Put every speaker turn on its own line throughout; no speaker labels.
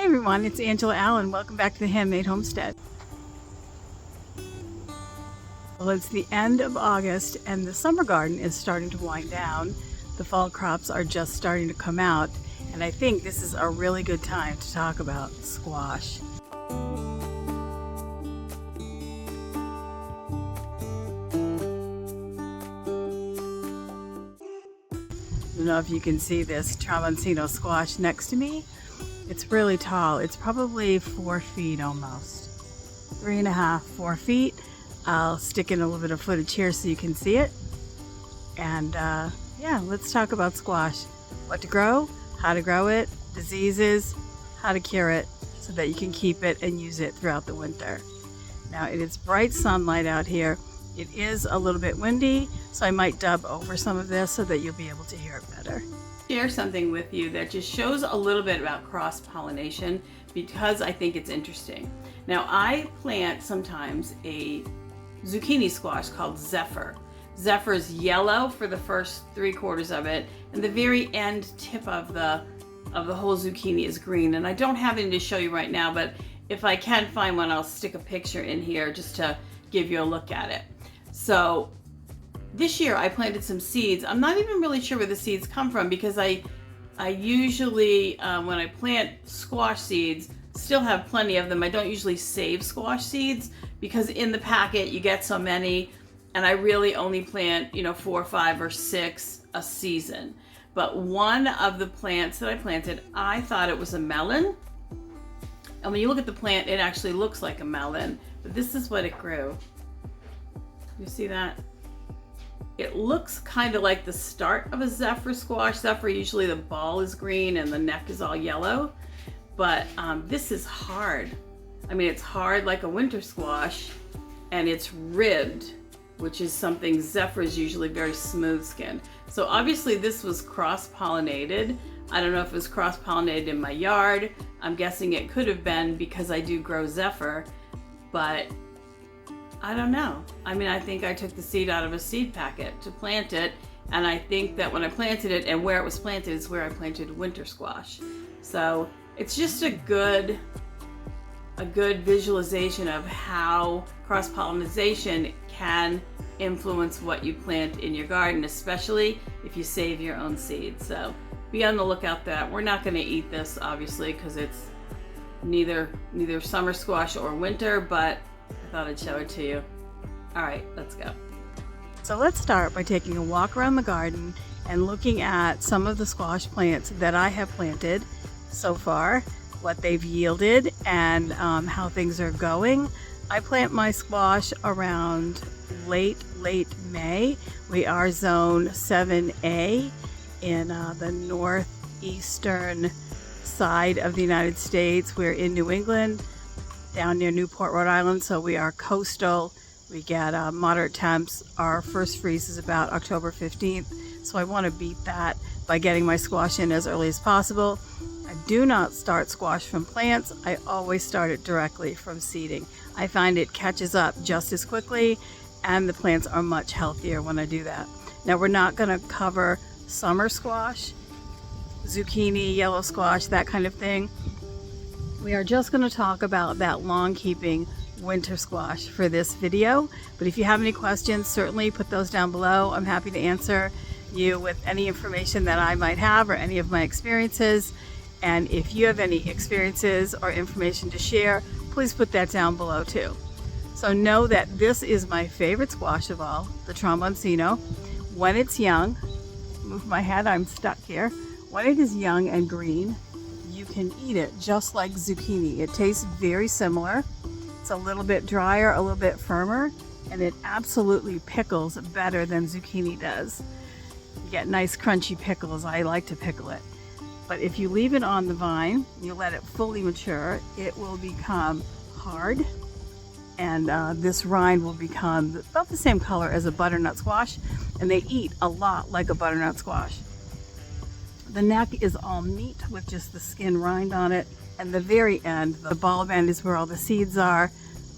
everyone, it's Angela Allen. Welcome back to the Handmade Homestead. Well, it's the end of August and the summer garden is starting to wind down. The fall crops are just starting to come out, and I think this is a really good time to talk about squash. I don't know if you can see this Tramontino squash next to me. It's really tall. It's probably 4 feet almost. 3.5, 4 feet. I'll stick in a little bit of footage here so you can see it. And yeah, let's talk about squash. What to grow, how to grow it, diseases, how to cure it so that you can keep it and use it throughout the winter. Now it is bright sunlight out here. It is a little bit windy, so I might dub over some of this so that you'll be able to hear it better. Share something with you that just shows a little bit about cross-pollination because I think it's interesting. Now I plant sometimes a zucchini squash called Zephyr. Zephyr is yellow for the first 3/4 of it, and the very end tip of the whole zucchini is green. And I don't have any to show you right now, but if I can find one, I'll stick a picture in here just to give you a look at it. So this year I planted some seeds. I'm not even really sure where the seeds come from because I usually, when I plant squash seeds, still have plenty of them. I don't usually save squash seeds because in the packet you get so many, and I really only plant, 4, 5, or 6 a season. But one of the plants that I planted, I thought it was a melon. And when you look at the plant, it actually looks like a melon, but this is what it grew. You see that? It looks kind of like the start of a Zephyr squash. Zephyr, usually the ball is green and the neck is all yellow, but this is hard. I mean, it's hard like a winter squash, and it's ribbed, which is something Zephyr is usually very smooth skinned. So obviously this was cross-pollinated. I don't know if it was cross-pollinated in my yard. I'm guessing it could have been because I do grow Zephyr, but I don't know. I mean, I think I took the seed out of a seed packet to plant it, and I think that when I planted it and where it was planted is where I planted winter squash. So it's just a good visualization of how cross-pollination can influence what you plant in your garden, especially if you save your own seeds. So be on the lookout for that. We're not going to eat this, obviously, because it's neither summer squash or winter, but I thought I'd show it to you. All right, let's go. So let's start by taking a walk around the garden and looking at some of the squash plants that I have planted so far, what they've yielded, and how things are going. I plant my squash around late May. We are zone 7A in the northeastern side of the United States. We're in New England, down near Newport, Rhode Island, so we are coastal. We get moderate temps. Our first freeze is about October 15th, so I want to beat that by getting my squash in as early as possible. I do not start squash from plants. I always start it directly from seeding. I find it catches up just as quickly, and the plants are much healthier when I do that. Now we're not going to cover summer squash, zucchini, yellow squash, that kind of thing. We are just going to talk about that long-keeping winter squash for this video. But if you have any questions, certainly put those down below. I'm happy to answer you with any information that I might have or any of my experiences. And if you have any experiences or information to share, please put that down below too. So know that this is my favorite squash of all, the Tramontino. When it's young, move my head, I'm stuck here. When it is young and green, you can eat it just like zucchini. It tastes very similar. It's a little bit drier, a little bit firmer, and it absolutely pickles better than zucchini does. You get nice crunchy pickles. I like to pickle it. But if you leave it on the vine, you let it fully mature, it will become hard, and this rind will become about the same color as a butternut squash, and they eat a lot like a butternut squash. The neck is all meat with just the skin rind on it, and the very end, the bulb end, is where all the seeds are.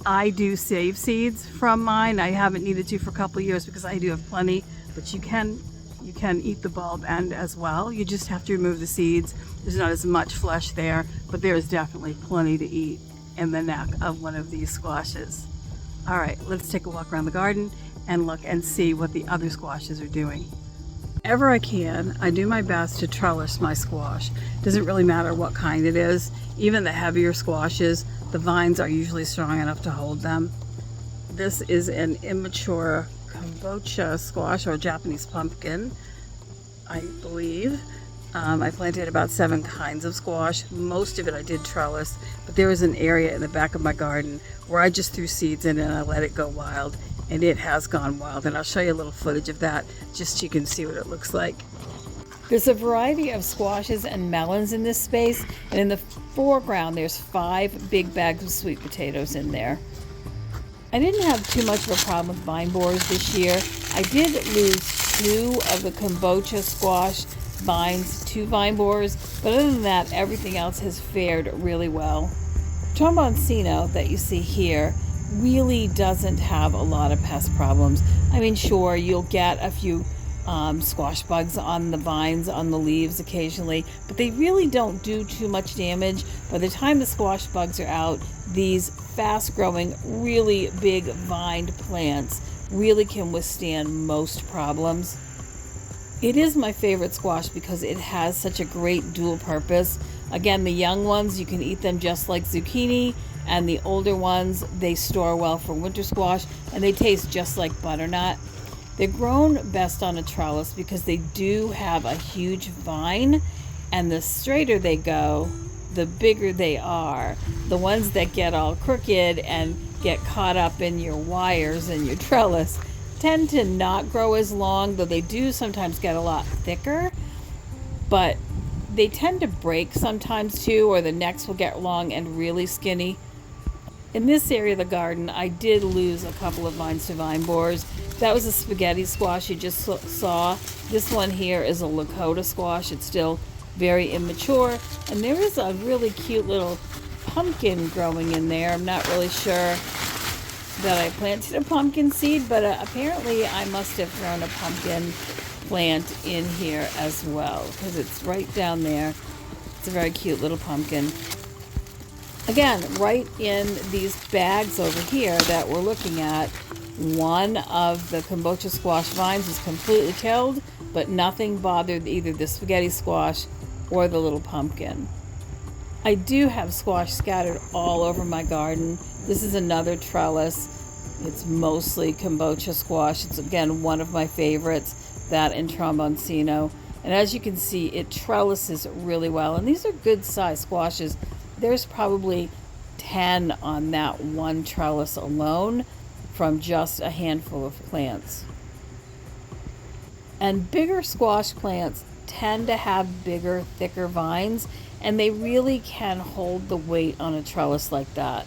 I do save seeds from mine. I haven't needed to for a couple of years because I do have plenty, but you can You can eat the bulb end as well. You just have to remove the seeds. There's not as much flesh there, but there is definitely plenty to eat in the neck of one of these squashes. All right, let's take a walk around the garden and look and see what the other squashes are doing. Whenever I can, I do my best to trellis my squash. Doesn't really matter what kind it is. Even the heavier squashes, the vines are usually strong enough to hold them. This is an immature kombucha squash, or Japanese pumpkin, I believe. I planted about 7 kinds of squash. Most of it I did trellis, but there was an area in the back of my garden where I just threw seeds in and I let it go wild, and it has gone wild. And I'll show you a little footage of that just so you can see what it looks like. There's a variety of squashes and melons in this space, and in the foreground there's 5 big bags of sweet potatoes in there. I didn't have too much of a problem with vine borers this year. I did lose 2 of the kombucha squash vines to vine borers, but other than that, everything else has fared really well. Tromboncino that you see here really doesn't have a lot of pest problems. I mean, sure, you'll get a few squash bugs on the vines, on the leaves occasionally, but they really don't do too much damage. By the time the squash bugs are out, these fast-growing, really big vined plants really can withstand most problems. It is my favorite squash because it has such a great dual purpose. Again, the young ones, you can eat them just like zucchini, and the older ones, they store well for winter squash, and they taste just like butternut. They're grown best on a trellis because they do have a huge vine, and the straighter they go, the bigger they are. The ones that get all crooked and get caught up in your wires and your trellis tend to not grow as long, though they do sometimes get a lot thicker, but they tend to break sometimes too, or the necks will get long and really skinny. In this area of the garden, I did lose a couple of vines to vine borers. That was a spaghetti squash you just saw. This one here is a Lakota squash. It's still very immature, and there is a really cute little pumpkin growing in there. I'm not really sure that I planted a pumpkin seed, but apparently I must have thrown a pumpkin plant in here as well, because it's right down there. It's a very cute little pumpkin. Again, right in these bags over here that we're looking at, one of the kombucha squash vines is completely killed, but nothing bothered either the spaghetti squash or the little pumpkin. I do have squash scattered all over my garden. This is another trellis. It's mostly kombucha squash. It's again one of my favorites, that and tromboncino. And as you can see, it trellises really well. And these are good sized squashes. There's probably 10 on that one trellis alone from just a handful of plants. And bigger squash plants tend to have bigger, thicker vines, and they really can hold the weight on a trellis like that.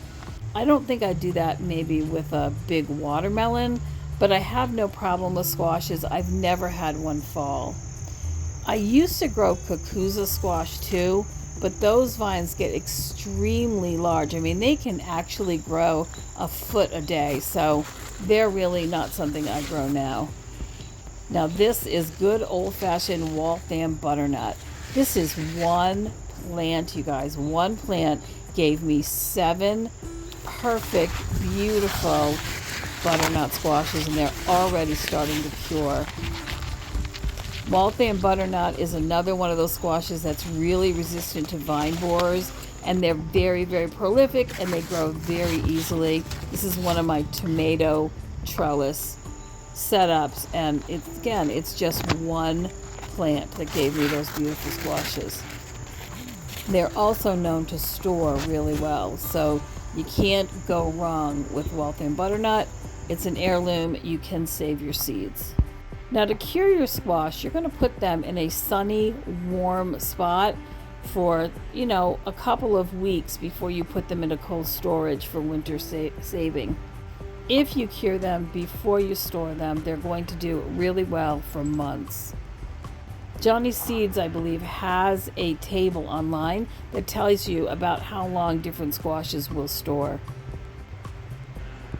I don't think I'd do that maybe with a big watermelon, but I have no problem with squashes. I've never had one fall. I used to grow kukuza squash too, but those vines get extremely large. I mean, they can actually grow a foot a day, so they're really not something I grow now. Now this is good old-fashioned Waltham butternut. This is one plant, you guys. One plant gave me 7 perfect, beautiful butternut squashes, and they're already starting to cure. Waltham butternut is another one of those squashes that's really resistant to vine borers, and they're very, very prolific, and they grow very easily. This is one of my tomato trellis setups, and it's just one plant that gave me those beautiful squashes. They're also known to store really well, so you can't go wrong with Waltham butternut. It's an heirloom. You can save your seeds. Now to cure your squash, you're going to put them in a sunny, warm spot for, a couple of weeks before you put them into cold storage for winter saving. If you cure them before you store them, they're going to do really well for months. Johnny Seeds, I believe, has a table online that tells you about how long different squashes will store.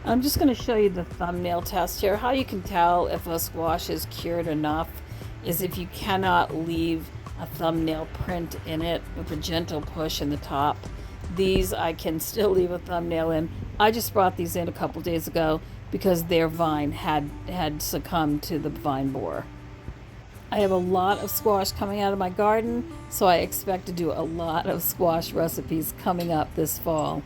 I'm just going to show you the thumbnail test here, how you can tell if a squash is cured enough. is if you cannot leave a thumbnail print in it with a gentle push in the top. These I can still leave a thumbnail in. I just brought these in a couple days ago because their vine had succumbed to the vine borer. I have a lot of squash coming out of my garden, so I expect to do a lot of squash recipes coming up this fall.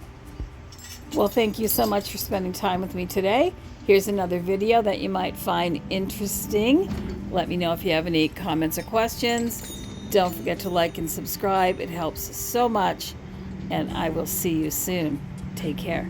Well, thank you so much for spending time with me today. Here's another video that you might find interesting. Let me know if you have any comments or questions. Don't forget to like and subscribe. It helps so much. And I will see you soon. Take care.